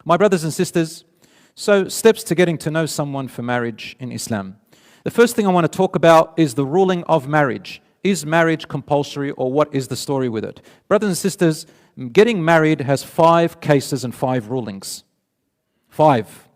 My brothers and sisters, so steps to getting to know someone for marriage in Islam. The first thing I want to talk about is the ruling of marriage. Is marriage compulsory, or what is the story with it? Brothers and sisters, getting married has 5 cases and 5 rulings. 5.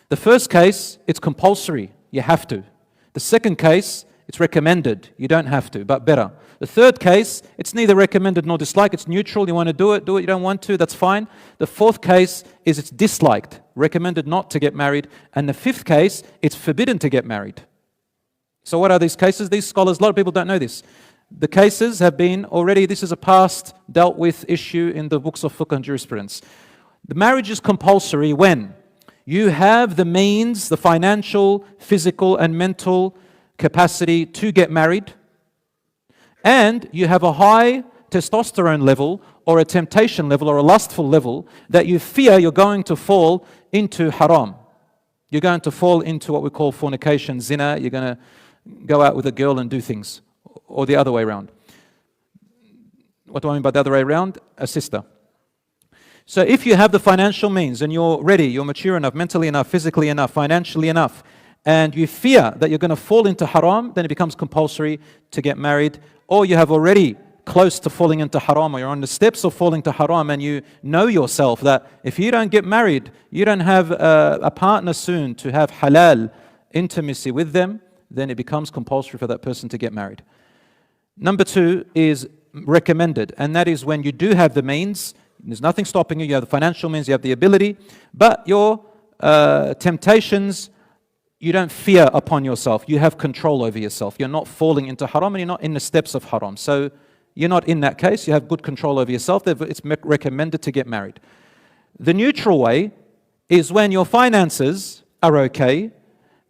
The first case, it's compulsory. You have to. The second case, it's recommended. You don't have to, but better. The third case, it's neither recommended nor disliked. It's neutral. You want to do it, do it. You don't want to, that's fine. The fourth case is it's disliked, recommended not to get married. And the fifth case, it's forbidden to get married. So what are these cases? These scholars, a lot of people don't know this. The cases have been already, this is a past dealt with issue in the books of fiqh and jurisprudence. The marriage is compulsory when you have the means, the financial, physical and mental capacity to get married, and you have a high testosterone level or a temptation level or a lustful level that you fear you're going to fall into haram. You're going to fall into what we call fornication, zina. You're going to go out with a girl and do things, or the other way around. What do I mean by the other way around? A sister. So if you have the financial means and you're ready, you're mature enough, mentally enough, physically enough, financially enough, and you fear that you're going to fall into haram, then it becomes compulsory to get married. Or you have already close to falling into haram, or you're on the steps of falling to haram, and you know yourself that if you don't get married, you don't have a partner soon to have halal intimacy with them, then it becomes compulsory for that person to get married. Number 2 is recommended, and that is when you do have the means, there's nothing stopping you, you have the financial means, you have the ability, but your temptations, you don't fear upon yourself, you have control over yourself. You're not falling into haram and you're not in the steps of haram. So you're not in that case, you have good control over yourself, it's recommended to get married. The neutral way is when your finances are okay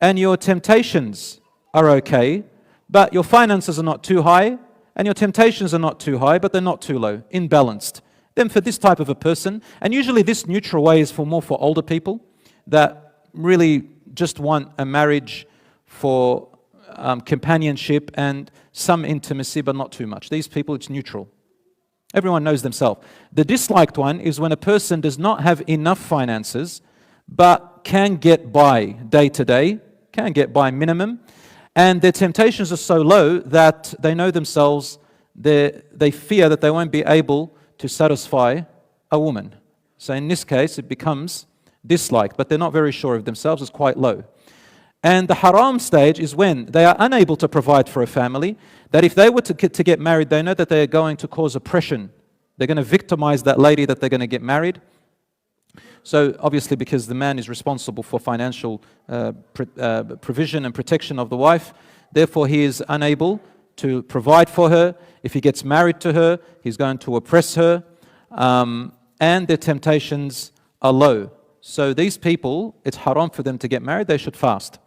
and your temptations are okay, but your finances are not too high and your temptations are not too high, but they're not too low, imbalanced. Then for this type of a person, and usually this neutral way is more for older people that really just want a marriage for companionship and some intimacy, but not too much. These people, it's neutral. Everyone knows themselves. The disliked one is when a person does not have enough finances, but can get by day to day, can get by minimum, and their temptations are so low that they know themselves, they fear that they won't be able to satisfy a woman. So in this case, it becomes disliked, but they're not very sure of themselves, it's quite low. And the haram stage is when they are unable to provide for a family, that if they were to get married, they know that they are going to cause oppression. They're going to victimize that lady that they're going to get married. So obviously because the man is responsible for financial provision and protection of the wife, therefore he is unable to provide for her. If he gets married to her, he's going to oppress her, and their temptations are low. So these people, it's haram for them to get married, they should fast.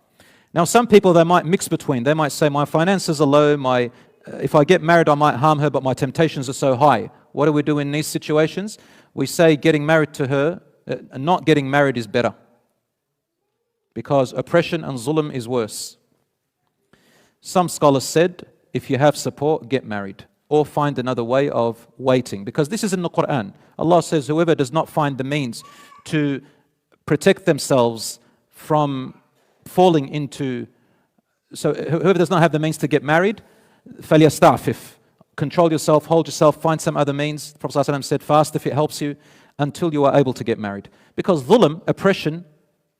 Now some people, they might mix between. They might say, my finances are low, if I get married I might harm her, but my temptations are so high. What do we do in these situations? We say getting married to her, not getting married is better. Because oppression and zulm is worse. Some scholars said, if you have support, get married. Or find another way of waiting. Because this is in the Quran. Allah says, whoever does not find the means to protect themselves from falling into, so whoever does not have the means to get married, فَلْيَسْتَعْفِفْ. Control yourself, hold yourself, find some other means. The Prophet ﷺ said, fast if it helps you, until you are able to get married. Because dhulm, oppression,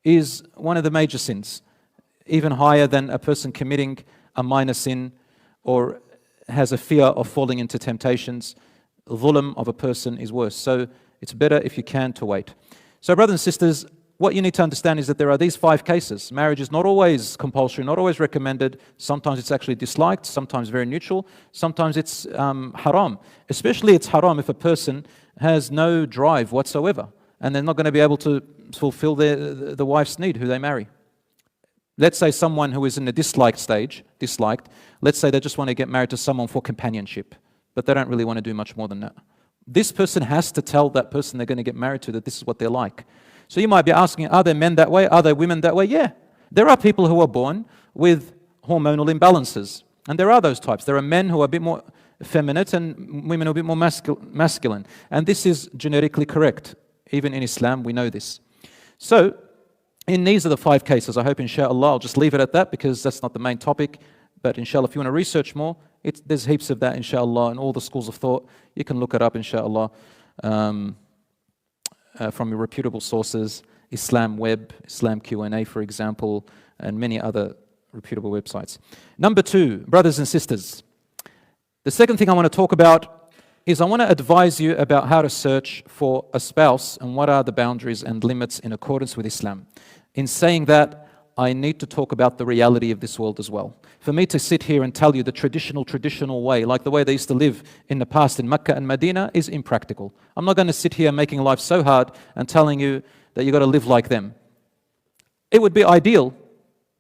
is one of the major sins. Even higher than a person committing a minor sin or has a fear of falling into temptations. Dhulm of a person is worse. So it's better if you can to wait. So brothers and sisters, what you need to understand is that there are these 5 cases. Marriage is not always compulsory, not always recommended. Sometimes it's actually disliked, sometimes very neutral, sometimes it's haram. Especially it's haram if a person has no drive whatsoever and they're not going to be able to fulfill the wife's need who they marry. Let's say someone who is in the disliked stage, let's say they just want to get married to someone for companionship, but they don't really want to do much more than that. This person has to tell that person they're going to get married to that this is what they're like. So you might be asking, are there men that way? Are there women that way? Yeah. There are people who are born with hormonal imbalances. And there are those types. There are men who are a bit more effeminate and women who are a bit more masculine. And this is genetically correct. Even in Islam, we know this. So, in these are the 5 cases. I hope, inshallah, I'll just leave it at that because that's not the main topic. But inshallah, if you want to research more, there's heaps of that, inshallah, in all the schools of thought. You can look it up, inshallah, from your reputable sources, Islam Web, Islam Q&A, for example, and many other reputable websites. Number 2, brothers and sisters. The second thing I want to talk about is I want to advise you about how to search for a spouse and what are the boundaries and limits in accordance with Islam. In saying that, I need to talk about the reality of this world as well. For me to sit here and tell you the traditional way, like the way they used to live in the past in Mecca and Medina, is impractical. I'm not going to sit here making life so hard and telling you that you've got to live like them. It would be ideal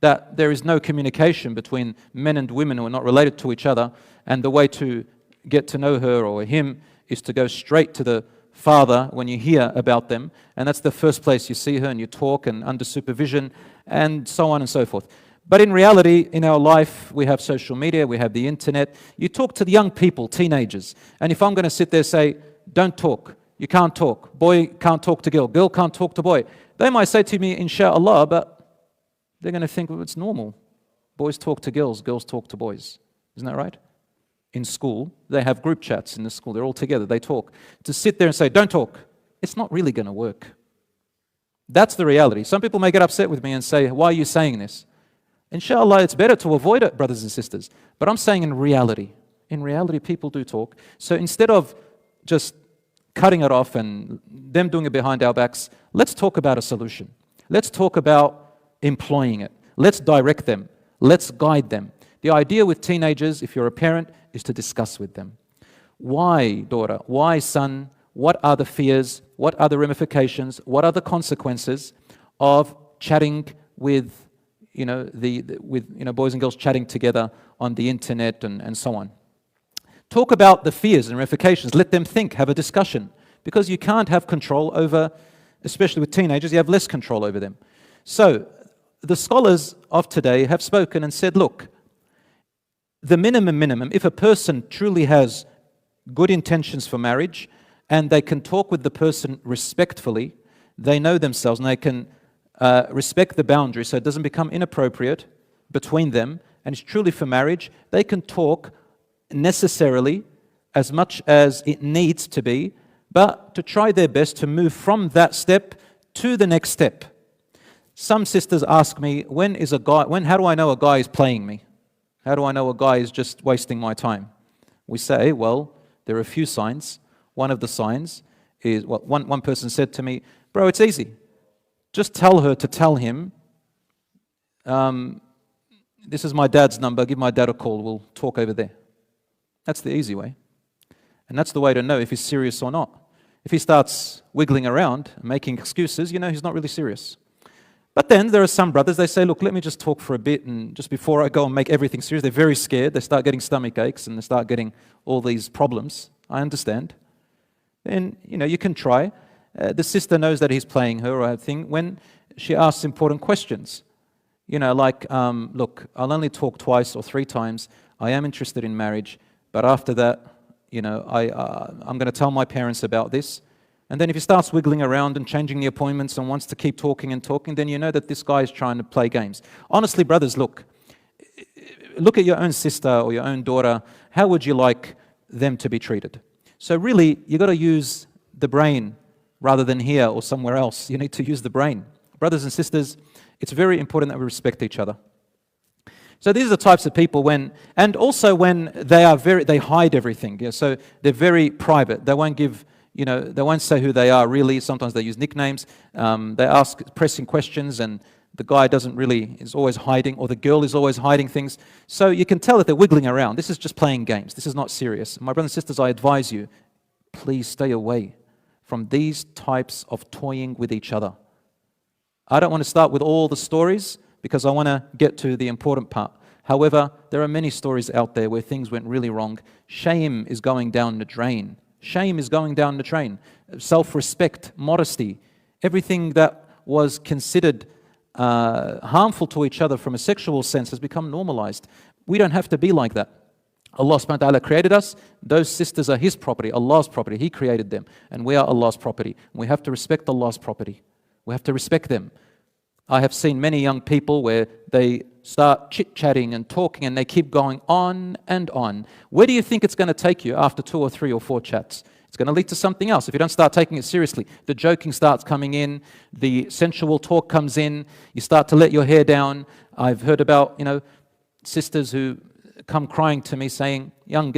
that there is no communication between men and women who are not related to each other, and the way to get to know her or him is to go straight to the father when you hear about them, and that's the first place you see her and you talk and under supervision and so on and so forth. But in reality, in our life, we have social media, we have the internet. You talk to the young people, teenagers, and if I'm going to sit there and say, don't talk, you can't talk, boy can't talk to girl, girl can't talk to boy, they might say to me, inshallah, but they're going to think, well, it's normal. Boys talk to girls, girls talk to boys. Isn't that right? In school, they have group chats in the school. They're all together, they talk. To sit there and say, don't talk, it's not really going to work. That's the reality. Some people may get upset with me and say, why are you saying this? Inshallah, it's better to avoid it, brothers and sisters. But I'm saying in reality, people do talk. So instead of just cutting it off and them doing it behind our backs, let's talk about a solution. Let's talk about employing it. Let's direct them. Let's guide them. The idea with teenagers, if you're a parent, is to discuss with them. Why, daughter? Why, son? What are the fears? What are the ramifications? What are the consequences of chatting with, boys and girls chatting together on the internet and so on? Talk about the fears and ramifications. Let them think. Have a discussion. Because you can't have control over, especially with teenagers, you have less control over them. So, the scholars of today have spoken and said, look, the minimum, if a person truly has good intentions for marriage and they can talk with the person respectfully, they know themselves and they can respect the boundaries so it doesn't become inappropriate between them and it's truly for marriage, they can talk necessarily as much as it needs to be, but to try their best to move from that step to the next step. Some sisters ask me, how do I know a guy is playing me? How do I know a guy is just wasting my time? We say, well, there are a few signs. One of the signs is, one person said to me, bro, it's easy. Just tell her to tell him, this is my dad's number, give my dad a call, we'll talk over there. That's the easy way. And that's the way to know if he's serious or not. If he starts wiggling around, making excuses, he's not really serious. But then there are some brothers, they say, look, let me just talk for a bit and just before I go and make everything serious, they're very scared, they start getting stomach aches and they start getting all these problems. I understand. And, you can try. The sister knows that he's playing her or her thing when she asks important questions. Like, look, I'll only talk 2 or 3 times. I am interested in marriage, but after that, I'm going to tell my parents about this. And then if he starts wiggling around and changing the appointments and wants to keep talking and talking, then you know that this guy is trying to play games. Honestly, brothers, look at your own sister or your own daughter. How would you like them to be treated? So really, you've got to use the brain rather than here or somewhere else. You need to use the brain. Brothers and sisters, it's very important that we respect each other. So these are the types of people when they hide everything. Yeah? So they're very private. They won't give, they won't say who they are really. Sometimes they use nicknames. They ask pressing questions and the guy is always hiding, or the girl is always hiding things. So you can tell that they're wiggling around. This is just playing games. This is not serious. My brothers and sisters, I advise you, please stay away from these types of toying with each other. I don't want to start with all the stories because I want to get to the important part. However, there are many stories out there where things went really wrong. Shame is going down the drain. Shame is going down the drain. Self-respect, modesty, everything that was considered harmful to each other from a sexual sense has become normalized. We don't have to be like that. Allah subhanahu wa ta'ala created us. Those sisters are His property, Allah's property. He created them. And we are Allah's property. We have to respect Allah's property. We have to respect them. I have seen many young people where they start chit-chatting and talking and they keep going on and on. Where do you think it's going to take you after 2 or 3 or 4 chats? It's going to lead to something else. If you don't start taking it seriously, the joking starts coming in, the sensual talk comes in, you start to let your hair down. I've heard about, sisters who come crying to me saying, young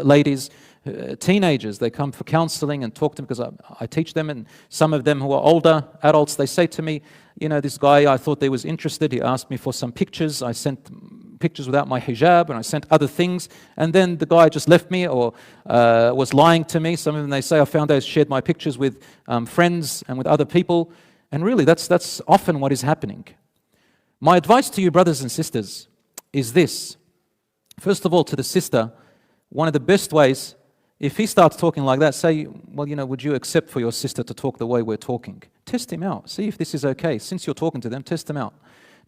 ladies, teenagers, they come for counseling and talk to me because I teach them, and some of them who are older adults, they say to me, this guy, I thought they was interested, he asked me for some pictures, I sent pictures without my hijab, and I sent other things, and then the guy just left me or was lying to me. Some of them, they say, I found I shared my pictures with friends and with other people, and really that's often what is happening. My advice to you, brothers and sisters, is this. First of all, to the sister, one of the best ways, if he starts talking like that, say, well, would you accept for your sister to talk the way we're talking? Test him out. See if this is okay. Since you're talking to them, test them out.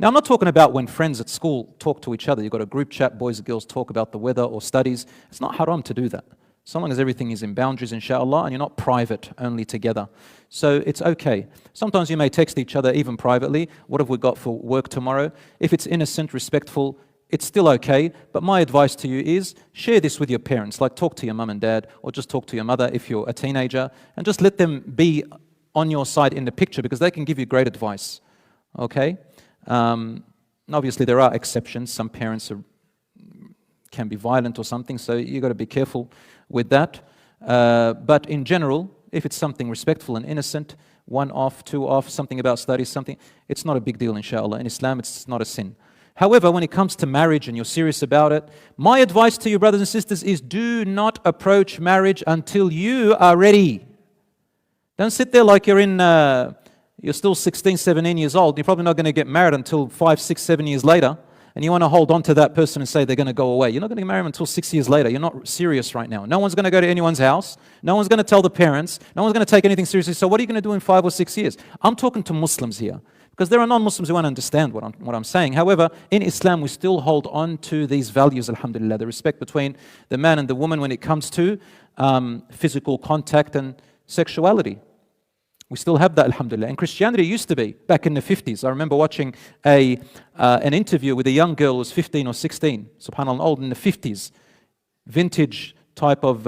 Now, I'm not talking about when friends at school talk to each other. You've got a group chat, boys and girls talk about the weather or studies. It's not haram to do that. So long as everything is in boundaries, inshallah, and you're not private, only together. So it's okay. Sometimes you may text each other even privately. What have we got for work tomorrow? If it's innocent, respectful, it's still okay, but my advice to you is share this with your parents, like talk to your mum and dad, or just talk to your mother if you're a teenager, and just let them be on your side in the picture because they can give you great advice, okay? Obviously there are exceptions. Some parents can be violent or something, so you've got to be careful with that. But in general, if it's something respectful and innocent, 1 off, 2 off, something about studies, something, it's not a big deal, inshallah. In Islam, it's not a sin. However, when it comes to marriage and you're serious about it, my advice to you, brothers and sisters, is do not approach marriage until you are ready. Don't sit there like you're still 16, 17 years old. You're probably not going to get married until 5, 6, 7 years later, and you want to hold on to that person and say they're going to go away. You're not going to get married until 6 years later. You're not serious right now. No one's going to go to anyone's house. No one's going to tell the parents. No one's going to take anything seriously. So what are you going to do in 5 or 6 years? I'm talking to Muslims here, because there are non-Muslims who won't understand what I'm saying. However, in Islam, we still hold on to these values, alhamdulillah, the respect between the man and the woman when it comes to physical contact and sexuality. We still have that, alhamdulillah. And Christianity used to be, back in the 50s. I remember watching an interview with a young girl who was 15 or 16, subhanAllah, old in the 50s, vintage type of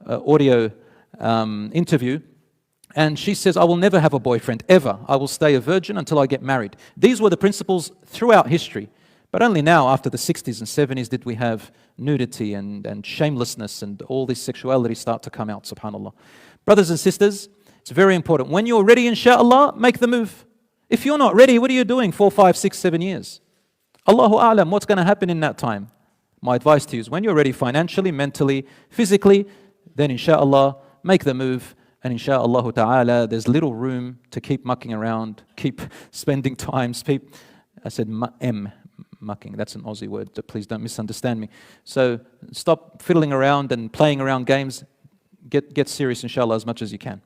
audio interview. And she says, I will never have a boyfriend, ever. I will stay a virgin until I get married. These were the principles throughout history. But only now, after the 60s and 70s, did we have nudity and shamelessness and all this sexuality start to come out, subhanAllah. Brothers and sisters, it's very important. When you're ready, inshallah, make the move. If you're not ready, what are you doing 4, 5, 6, 7 years? Allahu A'lam, what's going to happen in that time? My advice to you is when you're ready financially, mentally, physically, then inshallah, make the move. And insha'Allah ta'ala, there's little room to keep mucking around, keep spending time. I said mucking, that's an Aussie word, so please don't misunderstand me. So stop fiddling around and playing around games. Get serious, inshallah, as much as you can.